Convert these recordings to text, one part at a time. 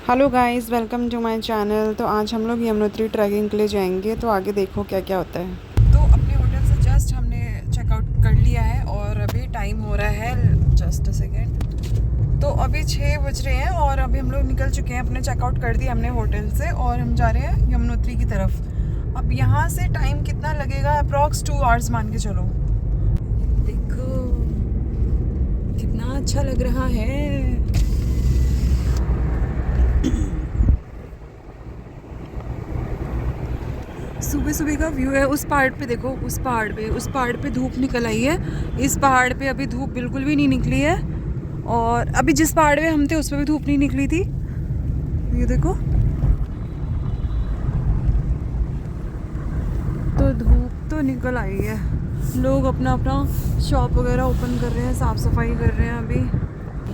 Hello guys, welcome to my channel. तो आज हम लोग यमुनोत्री ट्रैकिंग के लिए जाएंगे, तो आगे देखो क्या क्या होता है। तो अपने होटल से जस्ट हमने चेकआउट कर लिया है और अभी टाइम हो रहा है, जस्ट अ सेकेंड। तो अभी 6 बज रहे हैं और अभी हम लोग निकल चुके हैं, अपने चेकआउट कर दिया हमने होटल से और हम जा रहे हैं यमुनोत्री की तरफ। अब यहाँ से टाइम कितना लगेगा, अप्रॉक्स 2 आवर्स मान के चलो। देखो कितना अच्छा लग रहा है। सुबह सुबह का व्यू है। उस पहाड़ पे देखो, उस पहाड़ पे धूप निकल आई है। इस पहाड़ पे अभी धूप बिल्कुल भी नहीं निकली है। और अभी जिस पहाड़ पे हम थे उस पे भी धूप नहीं निकली थी। ये देखो, तो धूप तो निकल आई है। लोग अपना अपना शॉप वगैरह ओपन कर रहे हैं, साफ सफाई कर रहे हैं अभी।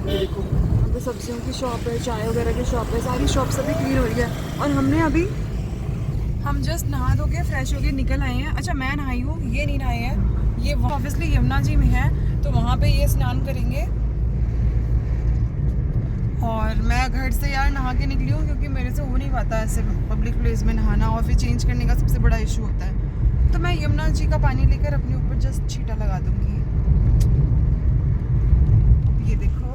ये देखो, अभी सब्जियों की शॉप है, चाय वगैरह की शॉप है, सारी शॉप्स अभी क्लीन हो रही है। और हम जस्ट नहा धो के फ्रेश होके निकल आए हैं। अच्छा, मैं नहाई हूँ, ये नहीं नहाए हैं। ये ऑब्वियसली यमुना जी में है, तो वहाँ पे ये स्नान करेंगे। और मैं घर से यार नहा के निकली हूँ, क्योंकि मेरे से हो नहीं पाता ऐसे पब्लिक प्लेस में नहाना, और फिर चेंज करने का सबसे बड़ा इशू होता है। तो मैं यमुना जी का पानी लेकर अपने ऊपर जस्ट छींटा लगा दूँगी। ये देखो,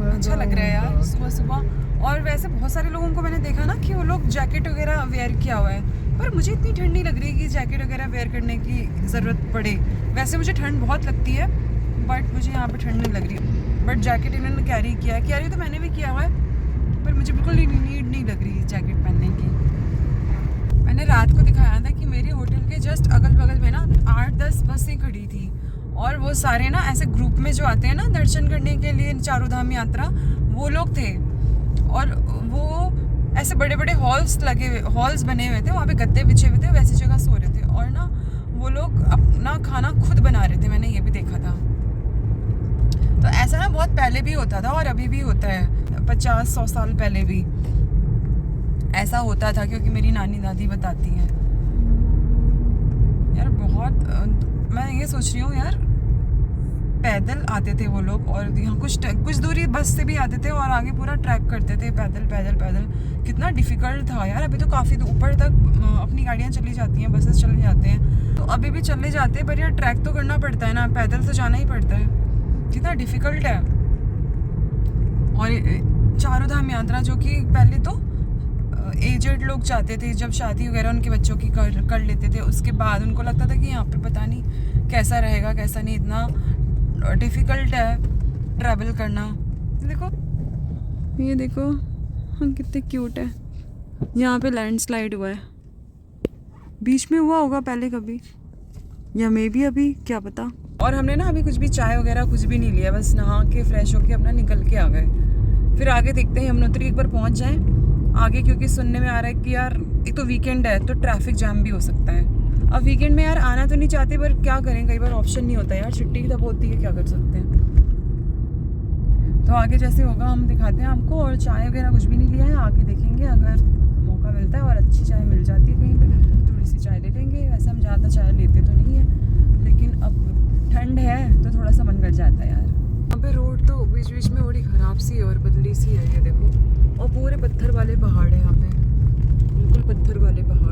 अच्छा लग रहा है यार सुबह सुबह। और वैसे बहुत सारे लोगों को मैंने देखा ना कि वो लोग जैकेट वगैरह वेयर किया हुआ है, पर मुझे इतनी ठंड नहीं लग रही कि जैकेट वगैरह वेयर करने की ज़रूरत पड़े। वैसे मुझे ठंड बहुत लगती है, बट मुझे यहाँ पे ठंड नहीं लग रही। बट जैकेट इन्होंने कैरी तो मैंने भी किया हुआ है, पर मुझे बिल्कुल नीड नहीं लग रही जैकेट पहनने की। मैंने रात को दिखाया था कि मेरे होटल के जस्ट अगल बगल में ना 8-10 बसें खड़ी थी, और वो सारे ना ऐसे ग्रुप में जो आते हैं ना दर्शन करने के लिए, चारों धाम यात्रा, वो लोग थे। और वो ऐसे बड़े बड़े हॉल्स बने हुए थे, वहाँ पे गद्दे बिछे हुए थे, वैसी जगह सो रहे थे। और ना वो लोग अपना खाना खुद बना रहे थे, मैंने ये भी देखा था। तो ऐसा ना बहुत पहले भी होता था और अभी भी होता है, 50-100 साल पहले भी ऐसा होता था, क्योंकि मेरी नानी दादी बताती हैं यार। बहुत मैं ये सोच रही हूँ यार, पैदल आते थे वो लोग, और यहाँ कुछ दूरी बस से भी आते थे, और आगे पूरा ट्रैक करते थे पैदल पैदल पैदल। कितना डिफिकल्ट था यार। अभी तो काफ़ी ऊपर तक अपनी गाड़ियाँ चली जाती हैं, बसेस चले जाते हैं, तो अभी भी चले जाते हैं, पर यार ट्रैक तो करना पड़ता है ना, पैदल तो जाना ही पड़ता है। कितना डिफिकल्ट है। और चारों धाम यात्रा जो कि पहले तो एजेड लोग जाते थे, जब शादी वगैरह उनके बच्चों की कर लेते थे, उसके बाद उनको लगता था कि यहाँ पे पता नहीं कैसा रहेगा कैसा नहीं, इतना डिफ़िकल्ट है ट्रैवल करना। देखो, ये देखो, हाँ कितने क्यूट है। यहाँ पे लैंडस्लाइड हुआ है, बीच में हुआ होगा पहले कभी, या मे बी अभी, क्या पता। और हमने ना अभी कुछ भी चाय वगैरह कुछ भी नहीं लिया, बस नहा के फ्रेश होके अपना निकल के आ गए। फिर आगे देखते हैं, यमुनोत्री एक बार पहुँच जाएँ आगे, क्योंकि सुनने में आ रहा है कि यार एक तो वीकेंड है, तो ट्रैफिक जाम भी हो सकता है। अब वीकेंड में यार आना तो नहीं चाहते, पर क्या करें, कई बार ऑप्शन नहीं होता यार, छुट्टी तब होती है, क्या कर सकते हैं। तो आगे जैसे होगा हम दिखाते हैं आपको। और चाय वगैरह कुछ भी नहीं लिया है, आगे देखेंगे, अगर मौका मिलता है और अच्छी चाय मिल जाती है कहीं पर, थोड़ी सी चाय ले लेंगे। वैसे हम ज़्यादा चाय लेते तो नहीं है, लेकिन अब ठंड है तो थोड़ा सा मन कर जाता है यार। यहाँ पे रोड तो बीच बीच में बड़ी ख़राब सी है और बदली सी है, ये देखो। और पूरे पत्थर वाले पहाड़ है यहाँ पे, बिल्कुल पत्थर वाले पहाड़।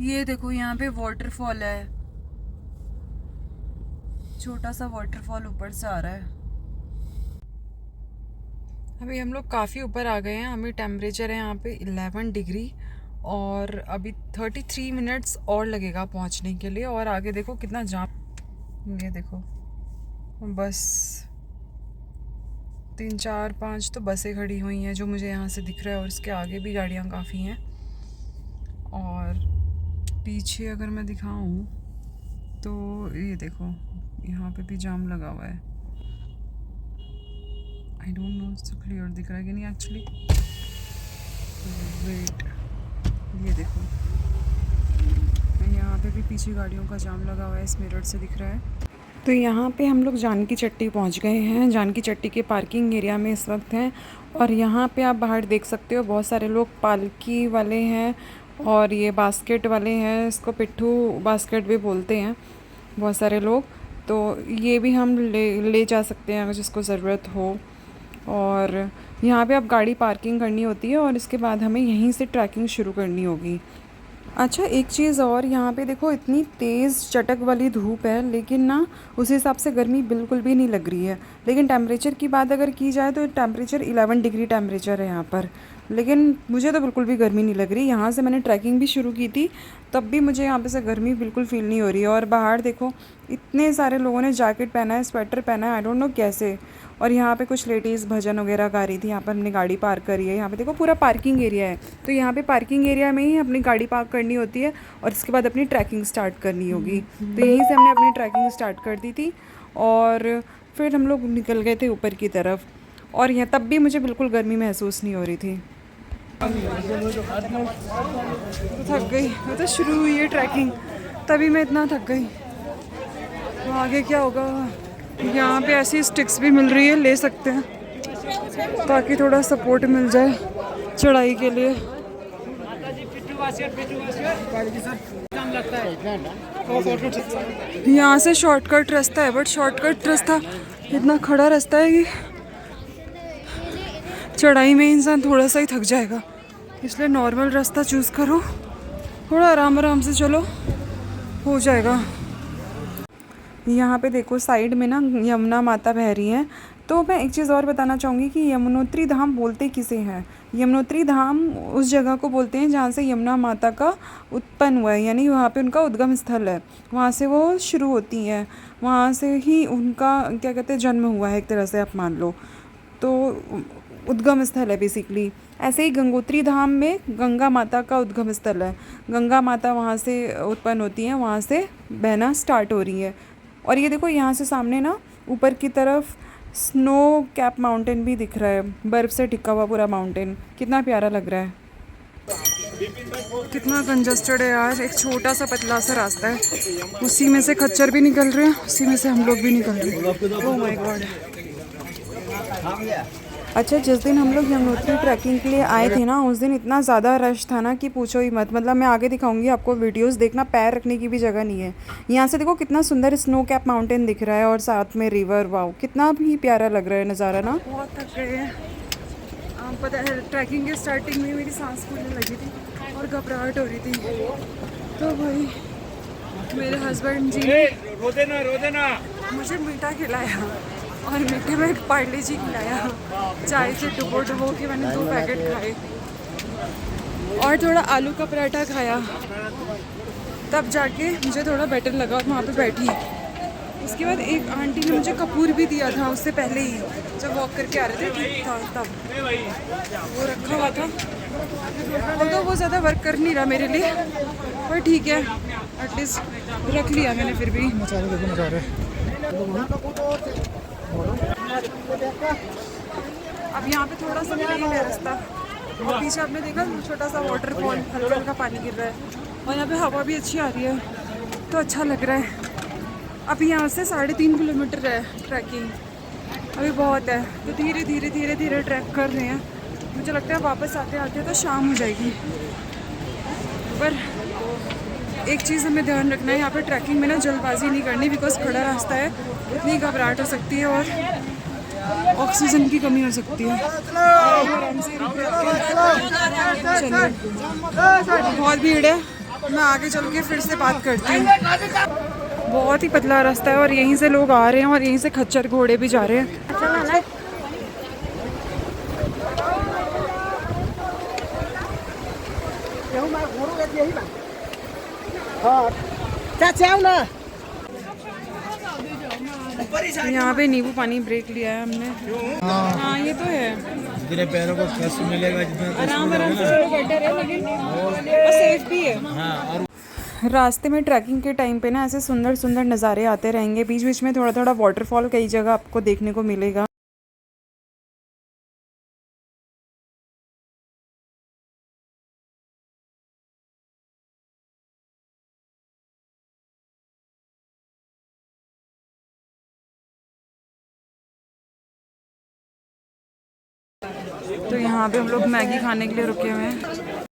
ये देखो, यहाँ पे वाटरफॉल है, छोटा सा वाटरफॉल ऊपर से आ रहा है। अभी हम लोग काफ़ी ऊपर आ गए हैं। अभी टेम्परेचर है यहाँ पे 11 डिग्री, और अभी 33 मिनट्स और लगेगा पहुँचने के लिए। और आगे देखो कितना जाम, ये देखो, बस 3 4 5 तो बसें खड़ी हुई हैं जो मुझे यहाँ से दिख रहा है, और इसके आगे भी गाड़ियाँ काफ़ी हैं। और पीछे अगर मैं दिखाऊं तो ये देखो, यहाँ पे भी जाम लगा हुआ है। आई डोंट नो इससे क्लियर दिख रहा है कि नहीं एक्चुअली। वेट, ये देखो, यहाँ पे भी पीछे गाड़ियों का जाम लगा हुआ है, इस मिरर से दिख रहा है। तो यहाँ पे हम लोग जानकी चट्टी पहुँच गए हैं। जानकी चट्टी के पार्किंग एरिया में इस वक्त हैं, और यहाँ पे आप बाहर देख सकते हो बहुत सारे लोग पालकी वाले हैं, और ये बास्केट वाले हैं, इसको पिट्ठू बास्केट भी बोलते हैं बहुत सारे लोग। तो ये भी हम ले जा सकते हैं अगर जिसको ज़रूरत हो। और यहाँ पे अब गाड़ी पार्किंग करनी होती है और इसके बाद हमें यहीं से ट्रैकिंग शुरू करनी होगी। अच्छा, एक चीज़ और, यहाँ पे देखो इतनी तेज़ चटक वाली धूप है, लेकिन ना उस हिसाब से गर्मी बिल्कुल भी नहीं लग रही है। लेकिन टेम्परेचर की बात अगर की जाए तो टेम्परेचर 11 डिग्री टेम्परेचर है यहाँ पर, लेकिन मुझे तो बिल्कुल भी गर्मी नहीं लग रही। यहाँ से मैंने ट्रैकिंग भी शुरू की थी, तब भी मुझे यहाँ पे से गर्मी बिल्कुल फ़ील नहीं हो रही है। और बाहर देखो इतने सारे लोगों ने जैकेट पहना है, स्वेटर पहना है, आई डोंट नो कैसे। और यहाँ पे कुछ लेडीज़ भजन वगैरह गा रही थी। यहाँ पर हमने गाड़ी पार्क करी है। यहाँ पे देखो पूरा पार्किंग एरिया है, तो यहाँ पे पार्किंग एरिया में ही अपनी गाड़ी पार्क करनी होती है और इसके बाद अपनी ट्रैकिंग स्टार्ट करनी होगी। तो यहीं से हमने अपनी ट्रैकिंग स्टार्ट कर दी थी और फिर हम लोग निकल गए थे ऊपर की तरफ। और यहाँ तब भी मुझे बिल्कुल गर्मी महसूस नहीं हो रही थी। तो थक गई, तो शुरू हुई है ट्रैकिंग, तभी मैं इतना थक गई। आगे क्या होगा। यहाँ पे ऐसी स्टिक्स भी मिल रही है, ले सकते हैं ताकि थोड़ा सपोर्ट मिल जाए चढ़ाई के लिए। यहाँ से शॉर्टकट रास्ता है, बट शॉर्टकट रास्ता इतना खड़ा रास्ता है कि चढ़ाई में इंसान थोड़ा सा ही थक जाएगा, इसलिए नॉर्मल रास्ता चूज़ करो, थोड़ा आराम आराम से चलो, हो जाएगा। यहाँ पे देखो साइड में ना यमुना माता बह रही हैं। तो मैं एक चीज़ और बताना चाहूँगी कि यमुनोत्री धाम बोलते किसे हैं। यमुनोत्री धाम उस जगह को बोलते हैं जहाँ से यमुना माता का उत्पन्न हुआ है, यानी वहाँ पे उनका उद्गम स्थल है, वहाँ से वो शुरू होती हैं, वहाँ से ही उनका क्या कहते हैं जन्म हुआ है, एक तरह से आप मान लो, तो उद्गम स्थल है बेसिकली। ऐसे ही गंगोत्री धाम में गंगा माता का उद्गम स्थल है, गंगा माता वहाँ से उत्पन्न होती हैं, वहाँ से बहना स्टार्ट हो रही है। और ये देखो यहाँ से सामने ना ऊपर की तरफ स्नो कैप माउंटेन भी दिख रहा है, बर्फ़ से ढका हुआ पूरा माउंटेन, कितना प्यारा लग रहा है। कितना कंजस्टेड है यार, एक छोटा सा पतला सा रास्ता है, उसी में से खच्चर भी निकल रहे हैं, उसी में से हम लोग भी निकल रहे हैं। Oh my God. अच्छा, जिस दिन हम लोग यमुनोत्री ट्रैकिंग के लिए आए थे ना, उस दिन इतना ज़्यादा रश था ना कि पूछो ही मत। मतलब मैं आगे दिखाऊंगी आपको वीडियोस, देखना, पैर रखने की भी जगह नहीं है। यहाँ से देखो कितना सुंदर स्नो कैप माउंटेन दिख रहा है और साथ में रिवर, वाओ कितना भी प्यारा लग रहा है नज़ारा ना। बहुत थक गए हैं, पता है ट्रैकिंग के स्टार्टिंग में मेरी सांस फूलने लगी थी और घबराहट हो रही थी। तो भाई मेरे हस्बैंड जी ने मुझे मीठा खिलाया और मीठे में पार्ले जी खिलाया, चाय से डुबो के मैंने 2 पैकेट खाए और थोड़ा आलू का पराठा खाया, तब जाके मुझे थोड़ा बेटर लगा और वहाँ पे बैठी। उसके बाद एक आंटी ने मुझे कपूर भी दिया था, उससे पहले ही जब वॉक करके आ रहे थे ठीक था, तब वो रखा हुआ था। और तो वो ज़्यादा वर्क कर नहीं रहा मेरे लिए, पर ठीक है, एटलीस्ट रख लिया मैंने फिर भी। अब यहाँ पे थोड़ा सा प्लेन है रास्ता और पीछे आपने देखा छोटा सा वाटरफॉल, हल्का हल्का पानी गिर रहा है और यहाँ पे हवा भी अच्छी आ रही है, तो अच्छा लग रहा है। अभी यहाँ से 3.5 किलोमीटर है ट्रैकिंग, अभी बहुत है, तो धीरे धीरे धीरे धीरे ट्रैक कर रहे हैं। मुझे लगता है वापस आते आते तो शाम हो जाएगी। पर एक चीज़ हमें ध्यान रखना है, यहाँ पे ट्रैकिंग में ना जल्दबाजी नहीं करनी, बिकॉज खड़ा रास्ता है, इतनी घबराहट हो सकती है और ऑक्सीजन की कमी हो सकती है। आराम से चलिए, बहुत भीड़ है, मैं आगे चल के फिर से बात करती हूँ। बहुत ही पतला रास्ता है और यहीं से लोग आ रहे हैं और यहीं से खच्चर घोड़े भी जा रहे हैं। यहाँ पे नींबू पानी ब्रेक लिया है हमने। हाँ ये तो है, तेरे पैरों को कष्ट मिलेगा जितना आराम आराम से चलो, बेटर है लेकिन और सेफ भी है। हाँ। और रास्ते में ट्रैकिंग के टाइम पे ना ऐसे सुंदर सुंदर नज़ारे आते रहेंगे, बीच बीच में थोड़ा थोड़ा वाटरफॉल कई जगह आपको देखने को मिलेगा। तो यहाँ पे हम लोग मैगी खाने के लिए रुके हुए हैं।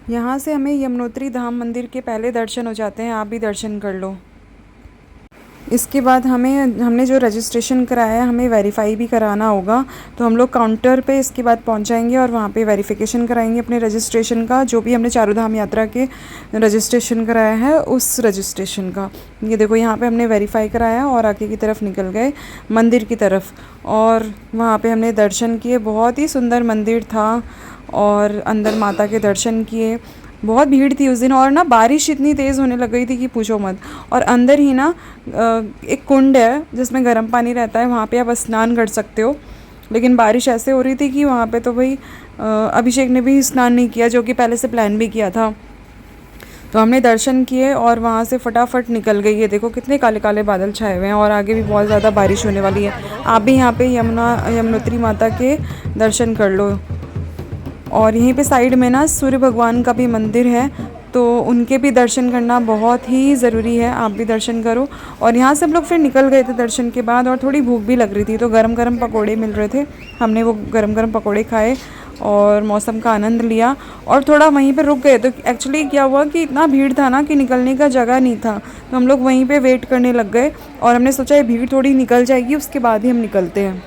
यहाँ से हमें यमुनोत्री धाम मंदिर के पहले दर्शन हो जाते हैं, आप भी दर्शन कर लो। इसके बाद हमने जो रजिस्ट्रेशन कराया है हमें वेरीफ़ाई भी कराना होगा, तो हम लोग काउंटर पे इसके बाद पहुंच जाएंगे और वहाँ पे वेरिफिकेशन कराएंगे अपने रजिस्ट्रेशन का, जो भी हमने चारों धाम यात्रा के रजिस्ट्रेशन कराया है उस रजिस्ट्रेशन का। ये देखो यहाँ पे हमने वेरीफ़ाई कराया और आगे की तरफ निकल गए मंदिर की तरफ, और वहाँ पर हमने दर्शन किए। बहुत ही सुंदर मंदिर था और अंदर माता के दर्शन किए। बहुत भीड़ थी उस दिन, और ना बारिश इतनी तेज़ होने लग गई थी कि पूछो मत। और अंदर ही ना एक कुंड है जिसमें गर्म पानी रहता है, वहाँ पे आप स्नान कर सकते हो। लेकिन बारिश ऐसे हो रही थी कि वहाँ पे तो भाई अभिषेक ने भी स्नान नहीं किया, जो कि पहले से प्लान भी किया था। तो हमने दर्शन किए और वहाँ से फटाफट निकल गई। ये देखो कितने काले काले बादल छाए हुए हैं और आगे भी बहुत ज़्यादा बारिश होने वाली है। आप भी यहाँ पे यमुनोत्री माता के दर्शन कर लो। और यहीं पे साइड में ना सूर्य भगवान का भी मंदिर है, तो उनके भी दर्शन करना बहुत ही ज़रूरी है, आप भी दर्शन करो। और यहाँ से हम लोग फिर निकल गए थे दर्शन के बाद, और थोड़ी भूख भी लग रही थी, तो गरम गरम पकोड़े मिल रहे थे, हमने वो गरम गरम पकोड़े खाए और मौसम का आनंद लिया। और थोड़ा वहीं पे रुक गए, तो एक्चुअली क्या हुआ कि इतना भीड़ था ना कि निकलने का जगह नहीं था, तो हम लोग वहीं पर वेट करने लग गए। और हमने सोचा ये भीड़ थोड़ी निकल जाएगी उसके बाद ही हम निकलते हैं।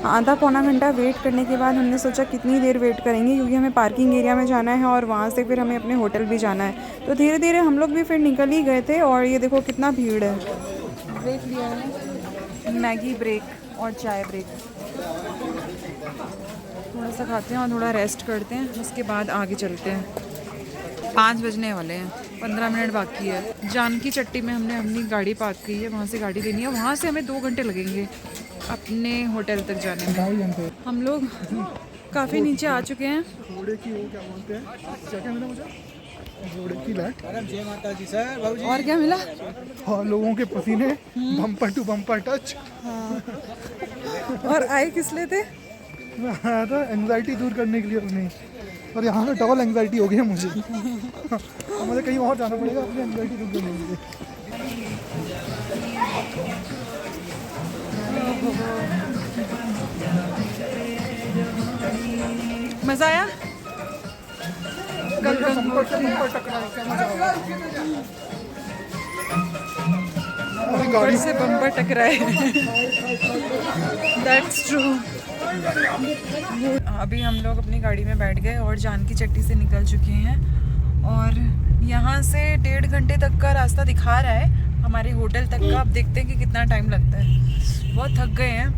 आधा पौना घंटा वेट करने के बाद हमने सोचा कितनी देर वेट करेंगे, क्योंकि हमें पार्किंग एरिया में जाना है और वहाँ से फिर हमें अपने होटल भी जाना है। तो धीरे धीरे हम लोग भी फिर निकल ही गए थे। और ये देखो कितना भीड़ है। ब्रेक लिया है, मैगी ब्रेक और चाय ब्रेक। थोड़ा सा खाते हैं और थोड़ा रेस्ट करते हैं, उसके बाद आगे चलते हैं। 5 बजने वाले हैं, 15 मिनट बाकी है। जानकी चट्टी में हमने अपनी गाड़ी पार्क की है, वहाँ से गाड़ी लेनी है। वहाँ से हमें 2 घंटे लगेंगे अपने होटल तक जाने में। हम लोग काफ़ी नीचे आ चुके हैं। घोड़े की वो क्या बोलते हैं, क्या मिला मुझे? घोड़े की लाट। जय माता दी सर बाबूजी। और क्या मिला? हाँ, लोगों के पसीने बम्पर टू बम्पर टच। हाँ। और आए किस लिए थे? मैं आया था एंग्जाइटी दूर करने के लिए अपनी, और यहाँ से डबल एंग्जाइटी हो गई है मुझे। अब मुझे कहीं और जाना पड़ेगा अपनी एंग्जाइटी दूर करने के लिए। मज़ा आया? गाड़ी से बम्पर टकराए। That's true। अभी हम लोग अपनी गाड़ी में बैठ गए और जानकी चट्टी से निकल चुके हैं, और यहाँ से 1.5 घंटे तक का रास्ता दिखा रहा है हमारे होटल तक का। अब देखते हैं कि कितना टाइम लगता है। बहुत थक गए हैं,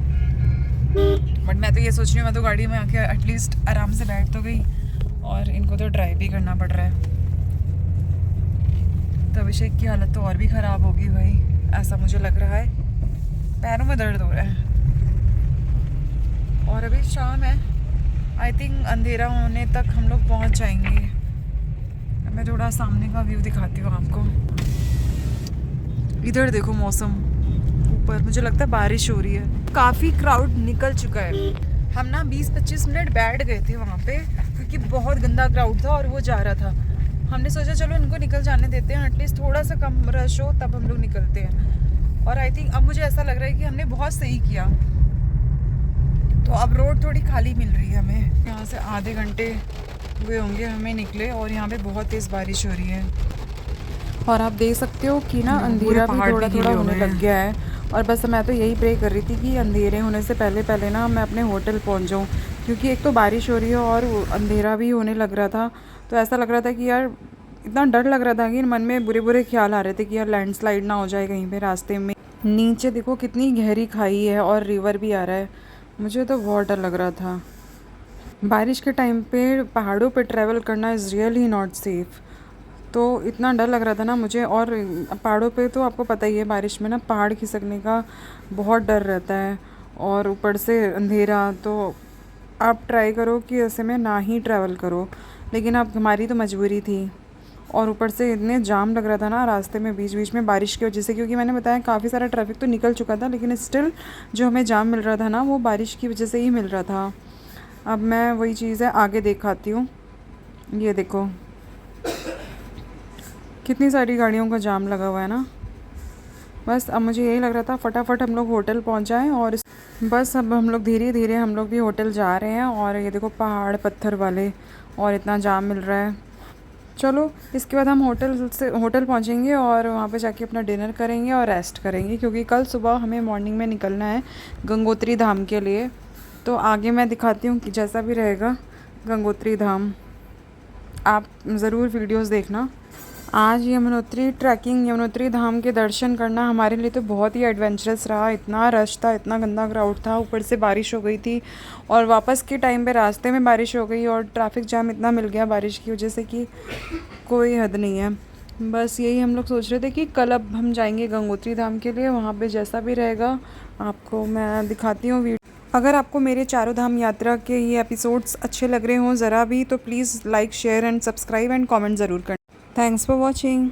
बट मैं तो ये सोच रही हूँ मैं तो गाड़ी में आके एटलीस्ट आराम से बैठ तो गई, और इनको तो ड्राइव भी करना पड़ रहा है। तो अभिषेक की हालत तो और भी ख़राब होगी भाई, ऐसा मुझे लग रहा है। पैरों में दर्द हो रहा है। और अभी शाम है, आई थिंक अंधेरा होने तक हम लोग पहुँच जाएंगे। मैं थोड़ा सामने का व्यू दिखाती हूँ आपको। इधर देखो मौसम, ऊपर मुझे लगता है बारिश हो रही है। काफ़ी क्राउड निकल चुका है। हम ना 20-25 मिनट बैठ गए थे वहाँ पे, क्योंकि बहुत गंदा क्राउड था और वो जा रहा था। हमने सोचा चलो इनको निकल जाने देते हैं, एटलीस्ट थोड़ा सा कम रश हो तब हम लोग निकलते हैं। और आई थिंक अब मुझे ऐसा लग रहा है कि हमने बहुत सही किया। तो अब रोड थोड़ी खाली मिल रही है हमें। यहाँ से आधे घंटे हुए होंगे हमें निकले, और यहाँ पे बहुत तेज़ बारिश हो रही है। और आप देख सकते हो कि ना अंधेरा भी थोड़ा थोड़ा होने लग गया है। और बस मैं तो यही प्रे कर रही थी कि अंधेरे होने से पहले पहले ना मैं अपने होटल पहुंच जाऊं, क्योंकि एक तो बारिश हो रही है और अंधेरा भी होने लग रहा था। तो ऐसा लग रहा था कि यार, इतना डर लग रहा था कि मन में बुरे बुरे ख्याल आ रहे थे कि यार लैंडस्लाइड ना हो जाए कहीं पे रास्ते में। नीचे देखो कितनी गहरी खाई है और रिवर भी आ रहा है। मुझे तो बहुत डर लग रहा था। बारिश के टाइम पे पहाड़ों पे ट्रैवल करना इज़ रियली नॉट सेफ़। तो इतना डर लग रहा था ना मुझे। और पहाड़ों पे तो आपको पता ही है, बारिश में ना पहाड़ खिसकने का बहुत डर रहता है, और ऊपर से अंधेरा। तो आप ट्राई करो कि ऐसे में ना ही ट्रैवल करो, लेकिन अब हमारी तो मजबूरी थी। और ऊपर से इतने जाम लग रहा था ना रास्ते में बीच बीच में बारिश की वजह से, क्योंकि मैंने बताया काफ़ी सारा ट्रैफिक तो निकल चुका था, लेकिन स्टिल जो हमें जाम मिल रहा था ना वो बारिश की वजह से ही मिल रहा था। अब मैं वही चीज़ है आगे दिखाती हूँ। ये देखो कितनी सारी गाड़ियों का जाम लगा हुआ है ना। बस अब मुझे यही लग रहा था फटाफट हम लोग होटल पहुंच जाएं, और बस अब हम लोग धीरे धीरे हम लोग भी होटल जा रहे हैं। और ये देखो पहाड़ पत्थर वाले, और इतना जाम मिल रहा है। चलो इसके बाद हम होटल पहुंचेंगे और वहाँ पे जाके अपना डिनर करेंगे और रेस्ट करेंगे, क्योंकि कल सुबह हमें मॉर्निंग में निकलना है गंगोत्री धाम के लिए। तो आगे मैं दिखाती हूँ कि जैसा भी रहेगा गंगोत्री धाम, आप ज़रूर वीडियोस देखना। आज यमुनोत्री धाम के दर्शन करना हमारे लिए तो बहुत ही एडवेंचरस रहा। इतना रश था, इतना गंदा क्राउड था, ऊपर से बारिश हो गई थी और वापस के टाइम पे रास्ते में बारिश हो गई और ट्रैफिक जाम इतना मिल गया बारिश की वजह से कि कोई हद नहीं है। बस यही हम लोग सोच रहे थे कि कल अब हम जाएंगे गंगोत्री धाम के लिए। वहाँ पे जैसा भी रहेगा आपको मैं दिखाती हूँ वीडियो। अगर आपको मेरे चारों धाम यात्रा के ये एपिसोड्स अच्छे लग रहे हों ज़रा भी, तो please like, share and subscribe and comment ज़रूर करना। Thanks for watching.